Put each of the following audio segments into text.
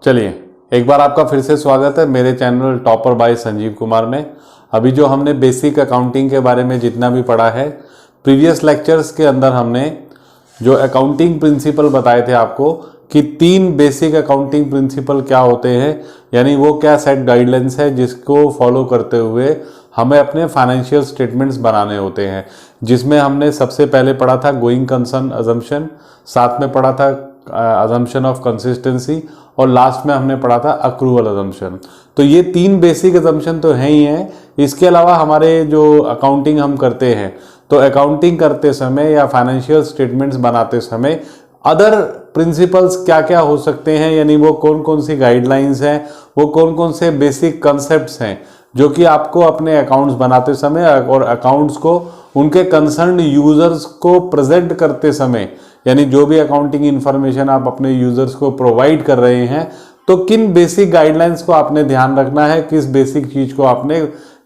चलिए, एक बार आपका फिर से स्वागत है मेरे channel topper by Sanjeev Kumar में। अभी जो हमने बेसिक अकाउंटिंग के बारे में जितना भी पढ़ा है, प्रीवियस लेक्चर्स के अंदर हमने जो अकाउंटिंग प्रिंसिपल बताए थे आपको कि 3 बेसिक अकाउंटिंग प्रिंसिपल क्या होते हैं, यानी वो क्या सेट गाइडलाइंस है जिसको फॉलो करते हुए हमें अपने फाइनेंशियल स्टेटमेंट्स बनाने होते हैं। जिसमें हमने सबसे पहले पढ़ा था गोइंग कंसर्न अजम्पशन, साथ में पढ़ा था अजम्पशन ऑफ कंसिस्टेंसी और लास्ट में हमने पढ़ा था अक्रूवल अजम्पशन। तो ये 3 बेसिक अजम्पशन तो हैं ही हैं। इसके अलावा हमारे जो अकाउंटिंग हम करते हैं, तो अकाउंटिंग करते समय या फाइनेंशियल स्टेटमेंट्स बनाते समय अदर प्रिंसिपल्स क्या क्या हो सकते हैं, यानी वो कौन कौन सी गाइडलाइंस हैं, वो कौन कौन से बेसिक कंसेप्ट्स हैं जो कि आपको अपने अकाउंट्स बनाते समय और अकाउंट्स को उनके कंसर्न यूजर्स को प्रेजेंट करते समय, यानी जो भी अकाउंटिंग इंफॉर्मेशन आप अपने यूजर्स को प्रोवाइड कर रहे हैं, तो किन बेसिक गाइडलाइंस को आपने ध्यान रखना है, किस बेसिक चीज को आपने,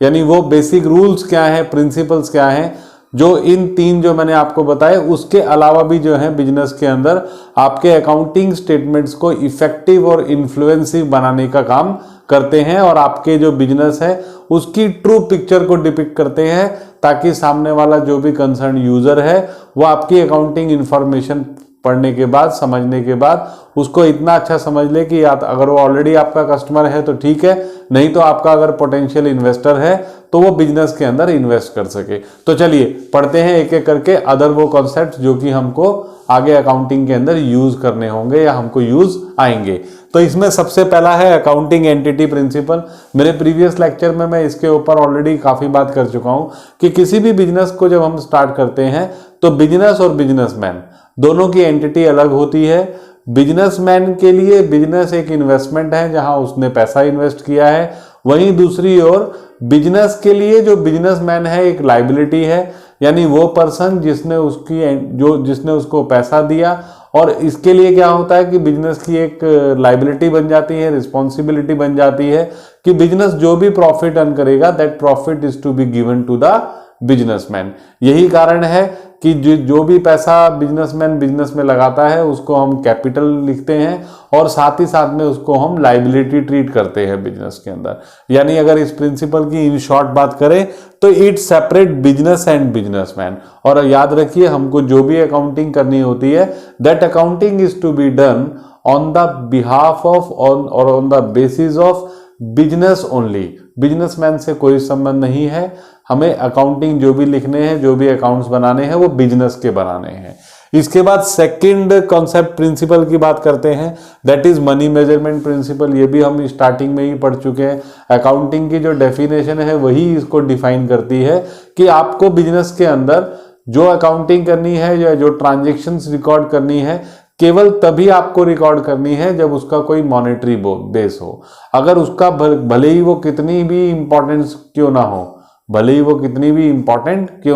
यानी वो बेसिक रूल्स क्या है, प्रिंसिपल्स क्या है, जो इन 3 जो मैंने आपको बताए उसके अलावा भी जो है बिजनेस के अंदर आपके अकाउंटिंग स्टेटमेंट्स को इफेक्टिव और इन्फ्लुएंसिव बनाने का काम करते हैं और आपके जो बिजनेस है उसकी ट्रू पिक्चर को डिपिक्ट करते हैं, ताकि सामने वाला जो भी कंसर्न यूजर है वो आपकी अकाउंटिंग इंफॉर्मेशन पढ़ने के बाद, समझने के बाद उसको इतना अच्छा समझ ले कि अगर वो ऑलरेडी आपका कस्टमर है तो ठीक है, नहीं तो आपका अगर पोटेंशियल इन्वेस्टर है तो वो बिजनेस के अंदर इन्वेस्ट कर सके। तो चलिए पढ़ते हैं एक एक करके अदर वो कॉन्सेप्ट जो कि हमको आगे अकाउंटिंग के अंदर यूज करने होंगे या हमको यूज आएंगे। तो इसमें सबसे पहला है अकाउंटिंग एंटिटी प्रिंसिपल। मेरे प्रीवियस लेक्चर में मैं इसके ऊपर ऑलरेडी काफी बात कर चुका हूं कि किसी भी बिजनेस को जब हम स्टार्ट करते हैं तो बिजनेस और बिजनेसमैन दोनों की एंटिटी अलग होती है। बिजनेसमैन के लिए बिजनेस एक इन्वेस्टमेंट है जहां उसने पैसा इन्वेस्ट किया है, वहीं दूसरी ओर बिजनेस के लिए जो बिजनेसमैन है एक लायबिलिटी है, यानी वो पर्सन जिसने उसको पैसा दिया। और इसके लिए क्या होता है कि बिजनेस की एक लायबिलिटी बन जाती है, रिस्पॉन्सिबिलिटी बन जाती है कि बिजनेस जो भी प्रॉफिट अर्न करेगा that profit is to be given to the businessman. यही कारण है कि जो भी पैसा बिजनेसमैन बिजनेस में लगाता है उसको हम कैपिटल लिखते हैं और साथ ही साथ में उसको हम लायबिलिटी ट्रीट करते हैं बिजनेस के अंदर। यानी अगर इस प्रिंसिपल की इन शॉर्ट बात करें तो it separate business and businessman. और याद रखिए, हमको जो भी अकाउंटिंग करनी होती है that accounting is to be done on the behalf of on the basis of business only. Businessman से कोई संबंध नहीं है। हमें अकाउंटिंग जो भी लिखने हैं, जो भी अकाउंट्स बनाने हैं वो बिजनेस के बनाने हैं। इसके बाद सेकंड कॉन्सेप्ट प्रिंसिपल की बात करते हैं, that is money measurement principle. ये भी हम स्टार्टिंग में ही पढ़ चुके हैं। अकाउंटिंग की जो डेफिनेशन है वही इसको डिफाइन करती है कि आपको बिजनेस के अंदर जो अकाउंटिंग करनी है या जो ट्रांजेक्शन्स रिकॉर्ड करनी है केवल तभी आपको रिकॉर्ड करनी है जब उसका कोई मॉनेटरी बेस हो। अगर उसका भले ही वो कितनी भी इंपॉर्टेंस क्यों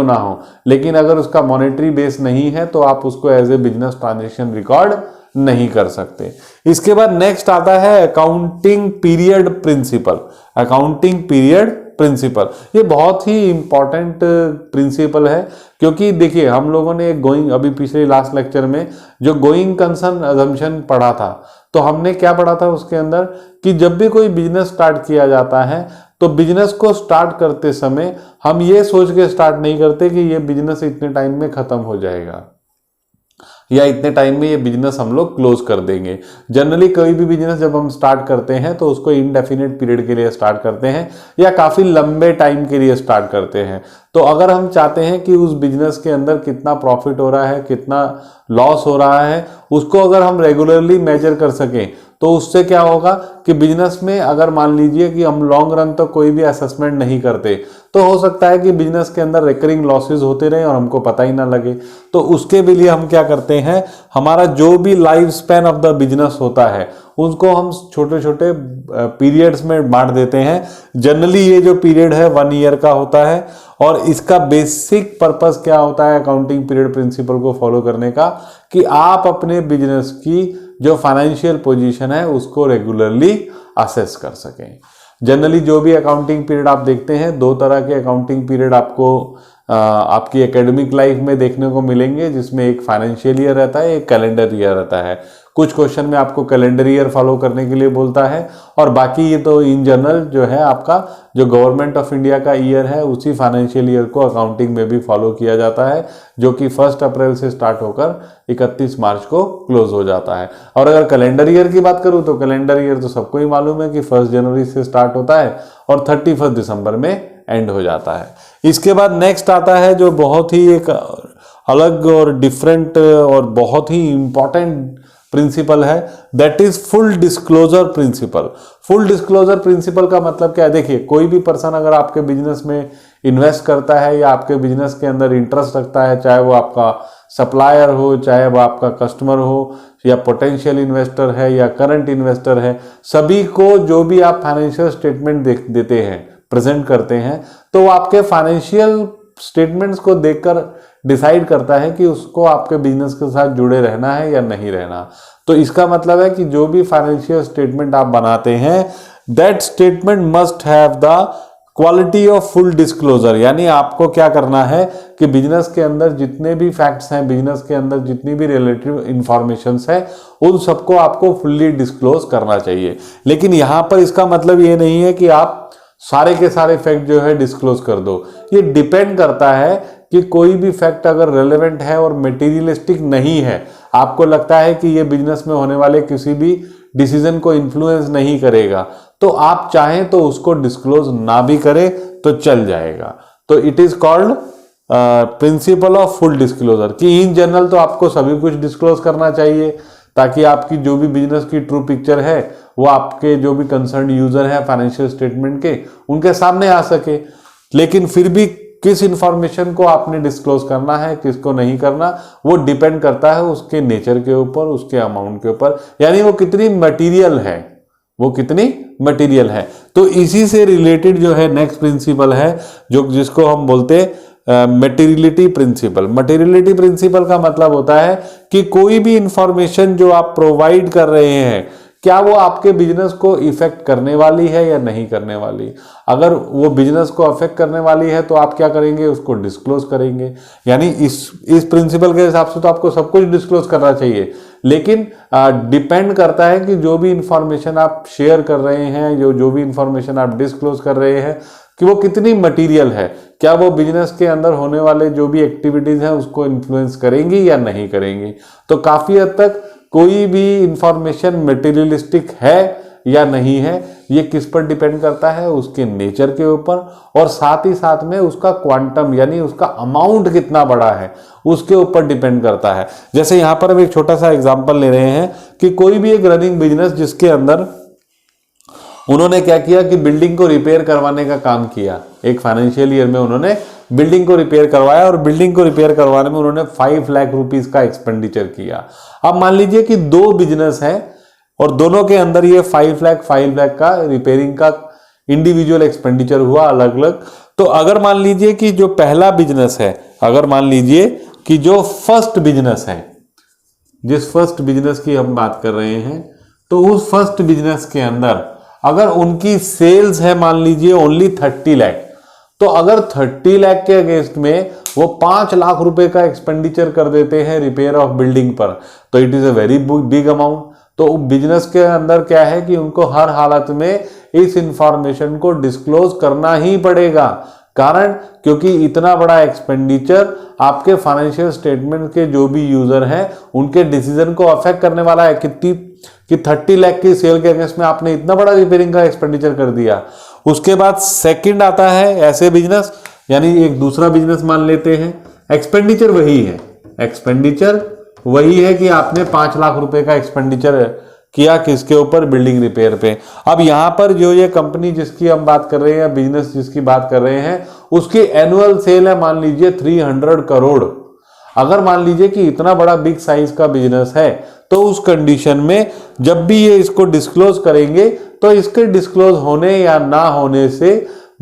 ना हो, लेकिन अगर उसका मॉनेटरी बेस नहीं है तो आप उसको as a business transaction record नहीं कर सकते। इसके बाद नेक्स्ट आता है accounting period principle. Accounting period principle ये बहुत ही इंपॉर्टेंट प्रिंसिपल है, क्योंकि देखिए हम लोगों ने अभी पिछले लास्ट लेक्चर में जो गोइंग कंसर्न अजम्पशन पढ़ा था, तो हमने क्या पढ़ा था उसके अंदर कि जब भी कोई बिजनेस स्टार्ट किया जाता है तो बिजनेस को स्टार्ट करते समय हम ये सोच के स्टार्ट नहीं करते कि ये बिजनेस इतने टाइम में खत्म हो जाएगा या इतने टाइम में ये बिजनेस हम लोग क्लोज कर देंगे। जनरली कोई भी बिजनेस जब हम स्टार्ट करते हैं तो उसको इनडेफिनेट पीरियड के लिए स्टार्ट करते हैं या काफी लंबे टाइम के लिए स्टार्ट करते हैं। तो अगर हम चाहते हैं कि उस बिजनेस के अंदर कितना प्रॉफिट हो रहा है, कितना लॉस हो रहा है, उसको अगर हम रेगुलरली मेजर कर सकें तो उससे क्या होगा कि बिजनेस में अगर मान लीजिए कि हम लॉन्ग रन तक कोई भी असेसमेंट नहीं करते तो हो सकता है कि बिजनेस के अंदर रिकरिंग लॉसेस होते रहे और हमको पता ही ना लगे। तो उसके भी लिए हम क्या करते हैं, हमारा जो भी life span of the business होता है उसको हम छोटे छोटे पीरियड्स में बांट देते हैं। जनरली ये जो पीरियड है 1 ईयर का होता है और इसका बेसिक पर्पस क्या होता है अकाउंटिंग पीरियड प्रिंसिपल को फॉलो करने का, कि आप अपने बिजनेस की जो फाइनेंशियल पोजीशन है उसको रेगुलरली असेस कर सकें। जनरली जो भी अकाउंटिंग पीरियड आप देखते हैं, 2 तरह के अकाउंटिंग पीरियड आपको आपकी एकेडमिक लाइफ में देखने को मिलेंगे, जिसमें एक फाइनेंशियल ईयर रहता है, एक कैलेंडर ईयर रहता है। कुछ क्वेश्चन में आपको कैलेंडर ईयर फॉलो करने के लिए बोलता है, और बाकी ये तो इन जनरल जो है आपका जो गवर्नमेंट ऑफ इंडिया का ईयर है उसी फाइनेंशियल ईयर को अकाउंटिंग में भी फॉलो किया जाता है, जो कि 1 अप्रैल से स्टार्ट होकर 31 मार्च को क्लोज हो जाता है। और अगर कैलेंडर ईयर की बात करूँ तो कैलेंडर ईयर तो सबको ही मालूम है कि 1 जनवरी से स्टार्ट होता है और 31 दिसंबर में एंड हो जाता है। इसके बाद नेक्स्ट आता है जो बहुत ही एक अलग और डिफरेंट और बहुत ही इंपॉर्टेंट प्रिंसिपल है, that is full disclosure principle. Full disclosure principle का मतलब क्या है? देखिए, कोई भी पर्सन अगर आपके बिजनेस में इन्वेस्ट करता है या आपके बिजनेस के अंदर इंटरेस्ट रखता है, चाहे वो आपका सप्लायर हो, चाहे वो आपका कस्टमर हो, या पोटेंशियल इन्वेस्टर है या करंट इन्वेस्टर है, सभी को जो भी आप फाइनेंशियल स्टेटमेंट देते हैं, प्रेजेंट करते हैं, तो वो आपके फाइनेंशियल स्टेटमेंट्स को देखकर डिसाइड करता है कि उसको आपके बिजनेस के साथ जुड़े रहना है या नहीं रहना। तो इसका मतलब है कि जो भी फाइनेंशियल स्टेटमेंट आप बनाते हैं, that statement must have the quality of full disclosure. यानी आपको क्या करना है कि बिजनेस के अंदर जितने भी फैक्ट्स हैं, बिजनेस के अंदर जितनी भी रिलेटिव इंफॉर्मेशंस है, उन सबको आपको फुल्ली डिस्क्लोज करना चाहिए। लेकिन यहां पर इसका मतलब ये नहीं है कि आप सारे के सारे फैक्ट जो है डिस्क्लोज कर दो। ये डिपेंड करता है कि कोई भी फैक्ट अगर रेलेवेंट है और मटेरियलिस्टिक नहीं है, आपको लगता है कि ये बिजनेस में होने वाले किसी भी डिसीजन को इन्फ्लुएंस नहीं करेगा, तो आप चाहें तो उसको डिस्क्लोज ना भी करें तो चल जाएगा। तो it is called principle of full disclosure, कि इन जनरल तो आपको सभी कुछ डिस्क्लोज करना चाहिए ताकि आपकी जो भी बिजनेस की ट्रू पिक्चर है वो आपके जो भी कंसर्न यूजर है फाइनेंशियल स्टेटमेंट के, उनके सामने आ सके। लेकिन फिर भी किस इंफॉर्मेशन को आपने डिस्क्लोज करना है, किसको नहीं करना, वो डिपेंड करता है उसके नेचर के ऊपर, उसके अमाउंट के ऊपर, यानी वो कितनी मटेरियल है, वो कितनी मटेरियल है। तो इसी से रिलेटेड जो है नेक्स्ट प्रिंसिपल है जो जिसको हम बोलते हैं मटेरियलिटी प्रिंसिपल। मटेरियलिटी प्रिंसिपल का मतलब होता है कि कोई भी इंफॉर्मेशन जो आप प्रोवाइड कर रहे हैं, क्या वो आपके बिजनेस को इफेक्ट करने वाली है या नहीं करने वाली। अगर वो बिजनेस को अफेक्ट करने वाली है तो आप क्या करेंगे, उसको डिस्क्लोज करेंगे। यानी इस प्रिंसिपल के हिसाब से तो आपको सब कुछ डिस्क्लोज करना चाहिए, लेकिन डिपेंड करता है कि जो भी इंफॉर्मेशन आप शेयर कर रहे हैं, जो भी इंफॉर्मेशन आप डिस्क्लोज कर रहे हैं, कि वो कितनी मटेरियल है, क्या वो बिजनेस के अंदर होने वाले जो भी एक्टिविटीज हैं उसको इन्फ्लुएंस करेंगी या नहीं करेंगी। तो काफी हद तक कोई भी इंफॉर्मेशन मटेरियलिस्टिक है या नहीं है, ये किस पर डिपेंड करता है, उसके नेचर के ऊपर, और साथ ही साथ में उसका क्वांटम यानी उसका अमाउंट कितना बड़ा है उसके ऊपर डिपेंड करता है। जैसे यहाँ पर हम एक छोटा सा एग्जांपल ले रहे हैं कि कोई भी एक रनिंग बिजनेस जिसके अंदर उन्होंने क्या किया कि बिल्डिंग को रिपेयर करवाने का काम किया, एक फाइनेंशियल ईयर में उन्होंने बिल्डिंग को रिपेयर करवाया, और बिल्डिंग को रिपेयर करवाने में उन्होंने 5 लाख रुपीस का एक्सपेंडिचर किया। अब मान लीजिए कि 2 बिजनेस है और दोनों के अंदर ये 5 लाख का रिपेयरिंग का इंडिविजुअल एक्सपेंडिचर हुआ अलग अलग। तो अगर मान लीजिए कि जो पहला बिजनेस है, अगर मान लीजिए कि जो फर्स्ट बिजनेस है, जिस फर्स्ट बिजनेस की हम बात कर रहे हैं, तो उस फर्स्ट बिजनेस के अंदर अगर उनकी सेल्स है मान लीजिए ओनली 30 लाख, तो अगर 30 लाख के अगेंस्ट में वो 5 लाख रुपए का एक्सपेंडिचर कर देते हैं रिपेयर ऑफ बिल्डिंग पर, तो it is a very big amount. तो बिजनेस के अंदर क्या है कि उनको हर हालत में इस इंफॉर्मेशन को डिस्क्लोज करना ही पड़ेगा। कारण क्योंकि इतना बड़ा एक्सपेंडिचर आपके फाइनेंशियल स्टेटमेंट के जो भी यूजर हैं उनके डिसीजन को अफेक्ट करने वाला है। कि 30 लाख की सेल के अगेंस्ट में आपने इतना बड़ा रिपेयरिंग का एक्सपेंडिचर कर दिया। उसके बाद सेकंड आता है ऐसे बिजनेस, यानी एक दूसरा बिजनेस मान लेते हैं, एक्सपेंडिचर वही है, एक्सपेंडिचर वही है कि आपने 5 लाख रुपए का एक्सपेंडिचर किया किसके ऊपर, बिल्डिंग रिपेयर पे। अब यहां पर जो ये कंपनी जिसकी हम बात कर रहे हैं, बिजनेस जिसकी बात कर रहे हैं, उसकी एनुअल सेल है मान लीजिए 300 करोड़। अगर मान लीजिए कि इतना बड़ा बिग साइज का बिजनेस है, तो उस कंडीशन में जब भी ये इसको डिस्क्लोज करेंगे तो इसके डिस्क्लोज होने या ना होने से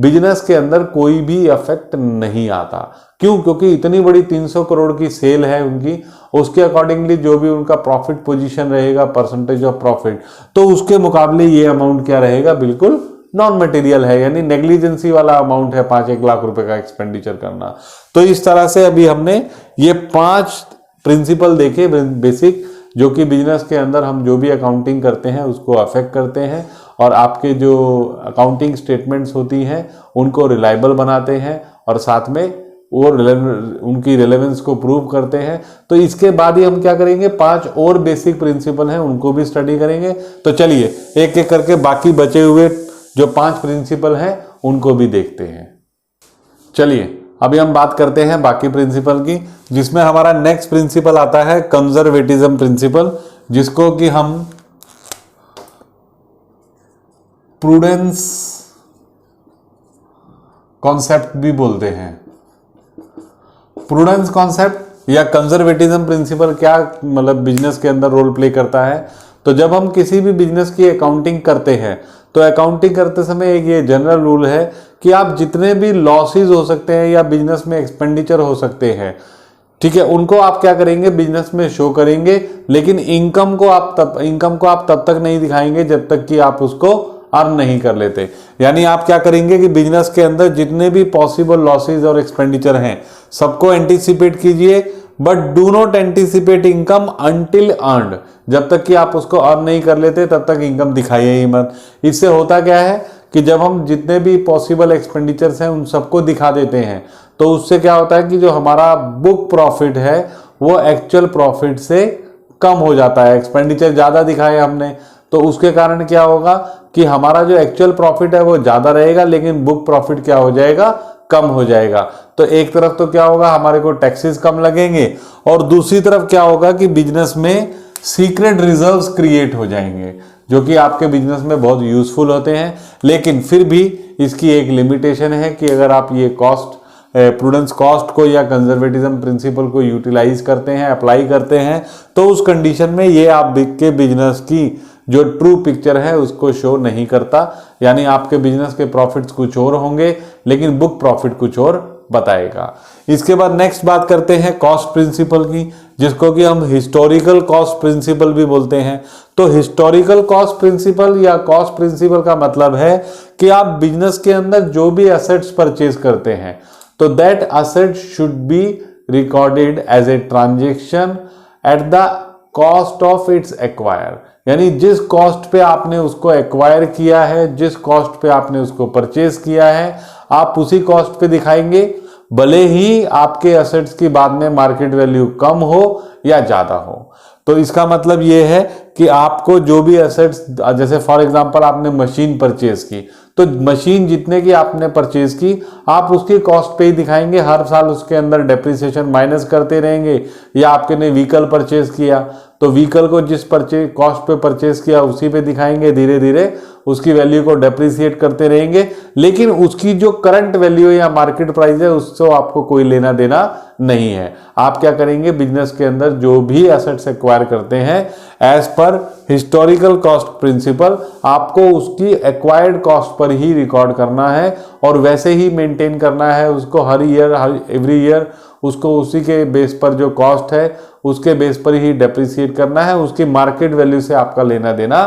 बिजनेस के अंदर कोई भी इफेक्ट नहीं आता। क्यों? क्योंकि इतनी बड़ी 300 करोड़ की सेल है उनकी, उसके अकॉर्डिंगली जो भी उनका प्रॉफिट पोजीशन रहेगा, परसेंटेज ऑफ प्रॉफिट, तो उसके मुकाबले ये अमाउंट क्या रहेगा, बिल्कुल नॉन मटेरियल है, यानी नेग्लिजेंसी वाला अमाउंट है 5-1 लाख रुपए का एक्सपेंडिचर करना। तो इस तरह से अभी हमने ये 5 प्रिंसिपल देखे बेसिक, जो कि बिजनेस के अंदर हम जो भी अकाउंटिंग करते हैं उसको अफेक्ट करते हैं और आपके जो अकाउंटिंग स्टेटमेंट्स होती हैं उनको रिलायबल बनाते हैं और साथ में वो उनकी रिलेवेंस को प्रूव करते हैं। तो इसके बाद ही हम क्या करेंगे, 5 और बेसिक प्रिंसिपल हैं उनको भी स्टडी करेंगे। तो चलिए एक एक करके बाकी बचे हुए जो 5 प्रिंसिपल हैं उनको भी देखते हैं। चलिए अभी हम बात करते हैं बाकी प्रिंसिपल की, जिसमें हमारा नेक्स्ट प्रिंसिपल आता है कंजर्वेटिज्म प्रिंसिपल, जिसको कि हम प्रूडेंस कॉन्सेप्ट भी बोलते हैं। प्रूडेंस कॉन्सेप्ट या कंजर्वेटिज्म प्रिंसिपल क्या मतलब बिजनेस के अंदर रोल प्ले करता है। तो जब हम किसी भी बिजनेस की अकाउंटिंग करते हैं तो अकाउंटिंग करते समय एक ये जनरल रूल है कि आप जितने भी लॉसेस हो सकते हैं या बिजनेस में एक्सपेंडिचर हो सकते हैं, ठीक है, उनको आप क्या करेंगे, बिजनेस में शो करेंगे, लेकिन इनकम को आप तब तक नहीं दिखाएंगे जब तक कि आप उसको अर्न नहीं कर लेते। यानी आप क्या करेंगे कि बिजनेस के अंदर जितने भी पॉसिबल लॉसेस और एक्सपेंडिचर हैं सबको एंटीसिपेट कीजिए, but do not anticipate income until earned. जब तक कि आप उसको अर्न नहीं कर लेते तब तक इनकम दिखाइए ही मत। इससे होता क्या है कि जब हम जितने भी पॉसिबल एक्सपेंडिचर्स हैं उन सबको दिखा देते हैं तो उससे क्या होता है कि जो हमारा बुक प्रॉफिट है वो एक्चुअल प्रॉफिट से कम हो जाता है। एक्सपेंडिचर ज़्यादा दिखाए हमने तो उसके कारण क्या होगा कि हमारा जो एक्चुअल प्रॉफिट है वो ज़्यादा रहेगा लेकिन बुक प्रॉफिट क्या हो जाएगा, कम हो जाएगा। तो एक तरफ तो क्या होगा, हमारे को टैक्सेस कम लगेंगे और दूसरी तरफ क्या होगा कि बिजनेस में सीक्रेट रिजर्व्स क्रिएट हो जाएंगे जो कि आपके बिजनेस में बहुत यूजफुल होते हैं। लेकिन फिर भी इसकी एक लिमिटेशन है कि अगर आप ये प्रूडेंस कॉस्ट को या कंजर्वेटिज्म प्रिंसिपल को यूटिलाइज करते हैं, अप्लाई करते हैं, तो उस कंडीशन में ये आपके बिजनेस की जो ट्रू पिक्चर है उसको शो नहीं करता। यानी आपके बिजनेस के प्रॉफिट्स कुछ और होंगे लेकिन बुक प्रॉफिट कुछ और बताएगा। इसके बाद नेक्स्ट बात करते हैं कॉस्ट प्रिंसिपल की, जिसको कि हम हिस्टोरिकल कॉस्ट प्रिंसिपल भी बोलते हैं। तो हिस्टोरिकल कॉस्ट प्रिंसिपल या कॉस्ट प्रिंसिपल का मतलब है कि आप बिजनेस के अंदर जो भी एसेट्स परचेज करते हैं तो that asset should be recorded as a transaction at the cost of its acquire. यानी जिस कॉस्ट पे आपने उसको एक्वायर किया है, जिस कॉस्ट पे आपने उसको परचेज किया है, आप उसी कॉस्ट पे दिखाएंगे, भले ही आपके एसेट्स की बाद में मार्केट वैल्यू कम हो या ज्यादा हो। तो इसका मतलब ये है कि आपको जो भी एसेट्स, जैसे फॉर एग्जांपल आपने मशीन परचेज की तो मशीन जितने की आपने परचेज की आप उसकी कॉस्ट पे ही दिखाएंगे, हर साल उसके अंदर डेप्रिसिएशन माइनस करते रहेंगे। या आपने व्हीकल परचेज किया तो व्हीकल को जिस कॉस्ट पे परचेज किया उसी पे दिखाएंगे, धीरे धीरे उसकी वैल्यू को डेप्रिसिएट करते रहेंगे, लेकिन उसकी जो करंट वैल्यू या मार्केट प्राइस है उससे आपको कोई लेना देना नहीं है। आप क्या करेंगे, बिजनेस के अंदर जो भी एसेट्स एक्वायर करते हैं as per historical cost principal आपको उसकी एक्वायर्ड कॉस्ट पर ही रिकॉर्ड करना है और वैसे ही मेंटेन करना है उसको हर एवरी ईयर उसको उसी के बेस पर जो कॉस्ट है उसके बेस पर ही डेप्रिसिएट करना है, उसकी मार्केट वैल्यू से आपका लेना देना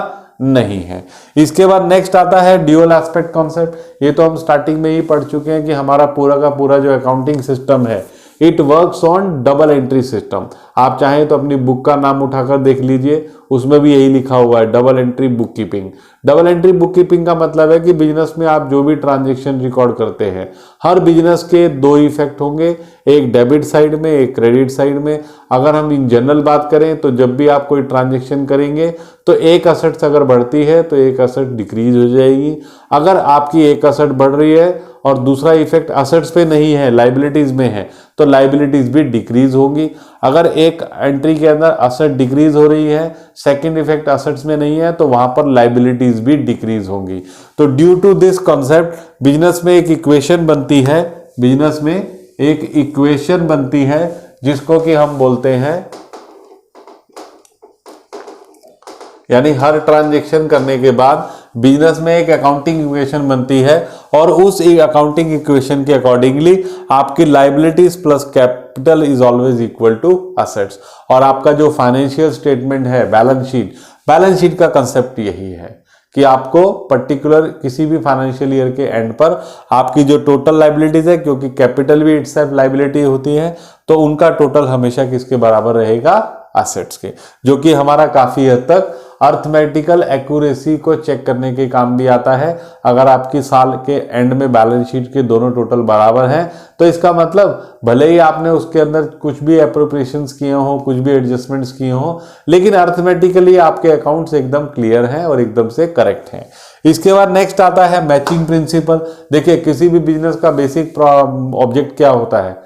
नहीं है। इसके बाद नेक्स्ट आता है ड्यूअल एस्पेक्ट कॉन्सेप्ट। ये तो हम स्टार्टिंग में ही पढ़ चुके हैं कि हमारा पूरा का पूरा जो अकाउंटिंग सिस्टम है it works on double entry system. आप चाहें तो अपनी बुक का नाम उठाकर देख लीजिए, उसमें भी यही लिखा हुआ है, double entry book keeping. Double entry book keeping का मतलब है कि बिजनेस में आप जो भी ट्रांजेक्शन रिकॉर्ड करते हैं हर बिजनेस के 2 इफेक्ट होंगे, एक डेबिट साइड में एक क्रेडिट साइड में। अगर हम इन जनरल बात करें तो जब भी आप कोई ट्रांजेक्शन करेंगे तो एक असेट्स अगर बढ़ती है तो एक असेट डिक्रीज हो जाएगी। अगर आपकी एक असेट बढ़ रही है और दूसरा इफेक्ट असेट्स पे नहीं है, लाइबिलिटीज में है, तो लाइबिलिटीज भी डिक्रीज होगी। अगर एक एंट्री के अंदर असेट डिक्रीज हो रही है, सेकंड इफेक्ट असेट्स में नहीं है, तो वहां पर लाइबिलिटीज भी डिक्रीज होंगी। तो due to this concept business में एक इक्वेशन बनती है, बिजनेस में एक इक्वेशन बनती है जिसको कि हम बोलते हैं, यानी हर ट्रांजेक्शन करने के बाद बिजनेस में एक अकाउंटिंग इक्वेशन बनती है और उस अकाउंटिंग इक्वेशन के अकॉर्डिंगली आपकी liabilities plus capital is always equal to assets. और आपका जो फाइनेंशियल स्टेटमेंट है, बैलेंस शीट का कंसेप्ट यही है कि आपको पर्टिकुलर किसी भी फाइनेंशियल ईयर के एंड पर आपकी जो टोटल लाइबिलिटीज है, क्योंकि कैपिटल भी इटसेल्फ लाइबिलिटी होती है, तो उनका टोटल हमेशा किसके बराबर रहेगा, एसेट्स के, जो कि हमारा काफी हद तक अर्थमेटिकल एक्यूरेसी को चेक करने के काम भी आता है। अगर आपकी साल के एंड में बैलेंस शीट के दोनों टोटल बराबर हैं तो इसका मतलब भले ही आपने उसके अंदर कुछ भी एप्रोप्रिएशंस किए हो, कुछ भी एडजस्टमेंट्स किए हो, लेकिन अर्थमेटिकली आपके अकाउंट्स एकदम क्लियर हैं और एकदम से करेक्ट हैं। इसके बाद नेक्स्ट आता है मैचिंग प्रिंसिपल। देखिए, किसी भी बिजनेस का बेसिक ऑब्जेक्ट क्या होता है?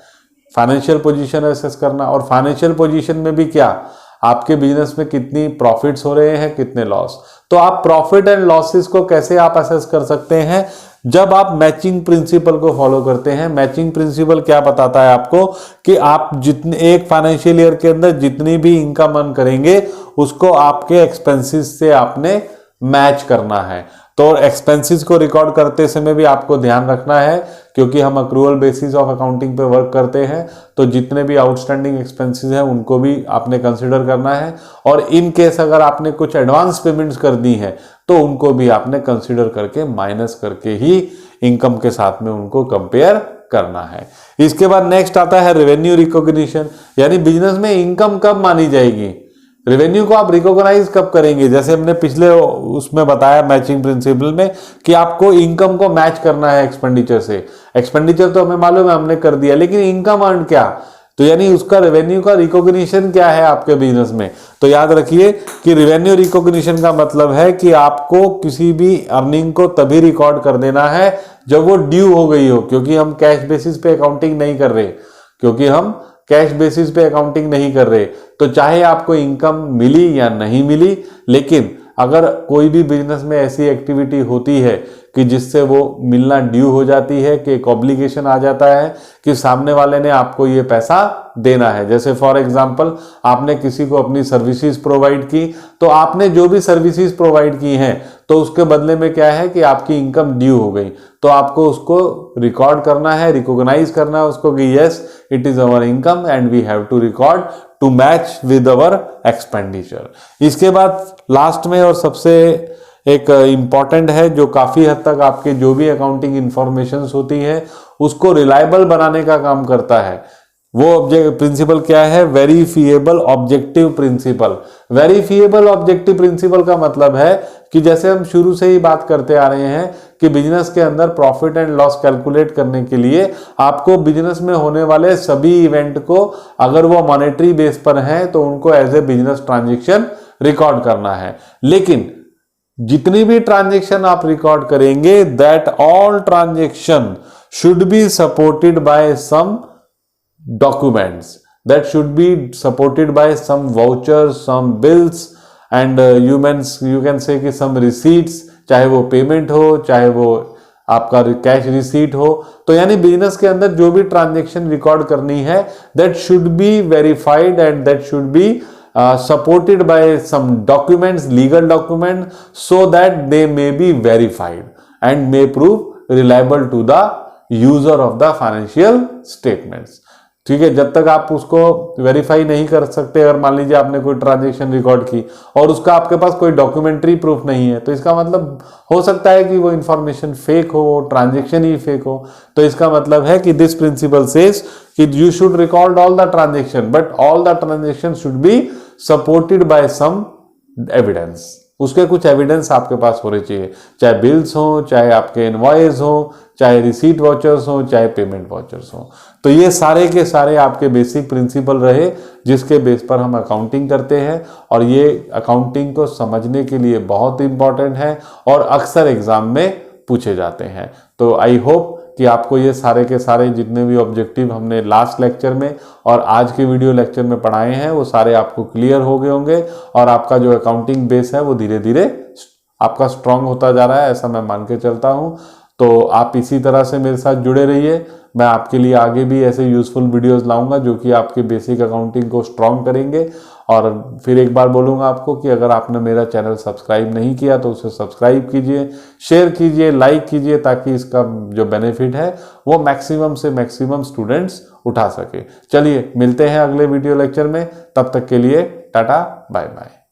फाइनेंशियल पोजीशन असेस करना। और फाइनेंशियल पोजीशन में भी क्या, आपके बिजनेस में कितनी प्रॉफिट्स हो रहे हैं, कितने लॉस। तो आप प्रॉफिट एंड लॉसेस को कैसे आप असेस कर सकते हैं? जब आप मैचिंग प्रिंसिपल को फॉलो करते हैं। मैचिंग प्रिंसिपल क्या बताता है आपको कि आप जितने एक फाइनेंशियल ईयर के अंदर जितनी भी इनकम अर्न करेंगे उसको आपके एक्सपेंसेस से आपने मैच करना है। तो एक्सपेंसेस को रिकॉर्ड करते समय भी आपको ध्यान रखना है, क्योंकि हम अक्रूवल बेसिस ऑफ अकाउंटिंग पे वर्क करते हैं, तो जितने भी आउटस्टैंडिंग एक्सपेंसेस हैं उनको भी आपने कंसिडर करना है। और इन केस अगर आपने कुछ एडवांस पेमेंट्स कर दी हैं तो उनको भी आपने कंसिडर करके माइनस करके ही इनकम के साथ में उनको कंपेयर करना है। इसके बाद नेक्स्ट आता है रेवेन्यू रिकॉग्निशन, यानी बिजनेस में इनकम कब मानी जाएगी, रेवेन्यू को आप रिकॉग्नाइज कब करेंगे। जैसे हमने पिछले उसमें बताया मैचिंग प्रिंसिपल में कि आपको इनकम को मैच करना है एक्सपेंडिचर से। एक्सपेंडिचर तो हमें मालूम है हमने कर दिया, लेकिन इनकम अर्न क्या, तो यानी उसका रेवेन्यू का रिकॉग्निशन क्या है आपके बिजनेस में। तो याद रखिए कि रेवेन्यू रिकॉग्निशन का मतलब है कि आपको किसी भी अर्निंग को तभी रिकॉर्ड कर देना है जब वो ड्यू हो गई हो, क्योंकि हम कैश बेसिस पे अकाउंटिंग नहीं कर रहे, तो चाहे आपको इनकम मिली या नहीं मिली, लेकिन अगर कोई भी बिजनेस में ऐसी एक्टिविटी होती है कि जिससे वो मिलना ड्यू हो जाती है, कि एक ऑब्लिगेशन आ जाता है कि सामने वाले ने आपको ये पैसा देना है। जैसे फॉर एग्जांपल आपने किसी को अपनी सर्विसेज प्रोवाइड की, तो आपने जो भी सर्विसेज प्रोवाइड की हैं तो उसके बदले में क्या है कि आपकी इनकम ड्यू हो गई, तो आपको उसको रिकॉर्ड करना है, रिकॉग्नाइज करना है उसको कि yes it is our income and we have to record to match with our expenditure. इसके बाद लास्ट में और सबसे एक इम्पॉर्टेंट है, जो काफी हद तक आपके जो भी अकाउंटिंग इंफॉर्मेशन होती है उसको रिलायबल बनाने का काम करता है। वो ऑब्जेक्ट प्रिंसिपल क्या है? Verifiable objective principle. Verifiable objective principle का मतलब है कि जैसे हम शुरू से ही बात करते आ रहे हैं कि बिजनेस के अंदर प्रॉफिट एंड लॉस कैलकुलेट करने के लिए आपको बिजनेस में होने वाले सभी इवेंट को, अगर वो मॉनेटरी बेस पर हैं तो उनको as a business transaction record करना है। लेकिन जितनी भी ट्रांजेक्शन आप रिकॉर्ड करेंगे, that all transaction should be supported by some documents, that should be supported by some vouchers, some bills and you can say कि some receipts, चाहे वो पेमेंट हो चाहे वो आपका कैश रिसीट हो। तो यानी बिजनेस के अंदर जो भी ट्रांजेक्शन रिकॉर्ड करनी है that should be verified and that should be supported by some documents, legal documents, so that they may be verified and may prove reliable to the user of the financial statements। ठीक है, जब तक आप उसको verify नहीं कर सकते, अगर मान लीजिए आपने कोई ट्रांजेक्शन रिकॉर्ड की और उसका आपके पास कोई डॉक्यूमेंट्री प्रूफ नहीं है, तो इसका मतलब हो सकता है कि वो इंफॉर्मेशन फेक हो, ट्रांजेक्शन ही फेक हो। तो इसका मतलब है कि दिस प्रिंसिपल सेज कि you should record all the transaction, but all the transaction should be supported by some evidence. उसके कुछ एविडेंस आपके पास होने चाहिए, चाहे बिल्स हो, चाहे आपके इनवॉइस हो, चाहे रिसीट वाउचर्स हो, चाहे पेमेंट वाउचर्स हो। तो ये सारे के सारे आपके बेसिक प्रिंसिपल रहे जिसके बेस पर हम अकाउंटिंग करते हैं, और ये अकाउंटिंग को समझने के लिए बहुत इंपॉर्टेंट है और अक्सर एग्जाम में पूछे जाते हैं। तो आई होप कि आपको ये सारे के सारे जितने भी ऑब्जेक्टिव हमने लास्ट लेक्चर में और आज के वीडियो लेक्चर में पढ़ाए हैं वो सारे आपको क्लियर हो गए होंगे, और आपका जो अकाउंटिंग बेस है वो धीरे धीरे आपका स्ट्रांग होता जा रहा है, ऐसा मैं मान के चलता हूँ। तो आप इसी तरह से मेरे साथ जुड़े रहिए, मैं आपके लिए आगे भी ऐसे यूजफुल वीडियोस लाऊंगा जो कि आपके बेसिक अकाउंटिंग को स्ट्रांग करेंगे। और फिर एक बार बोलूँगा आपको कि अगर आपने मेरा चैनल सब्सक्राइब नहीं किया तो उसे सब्सक्राइब कीजिए, शेयर कीजिए, लाइक कीजिए, ताकि इसका जो बेनिफिट है वो मैक्सिमम से मैक्सिमम स्टूडेंट्स उठा सके। चलिए मिलते हैं अगले वीडियो लेक्चर में, तब तक के लिए टाटा बाय बाय।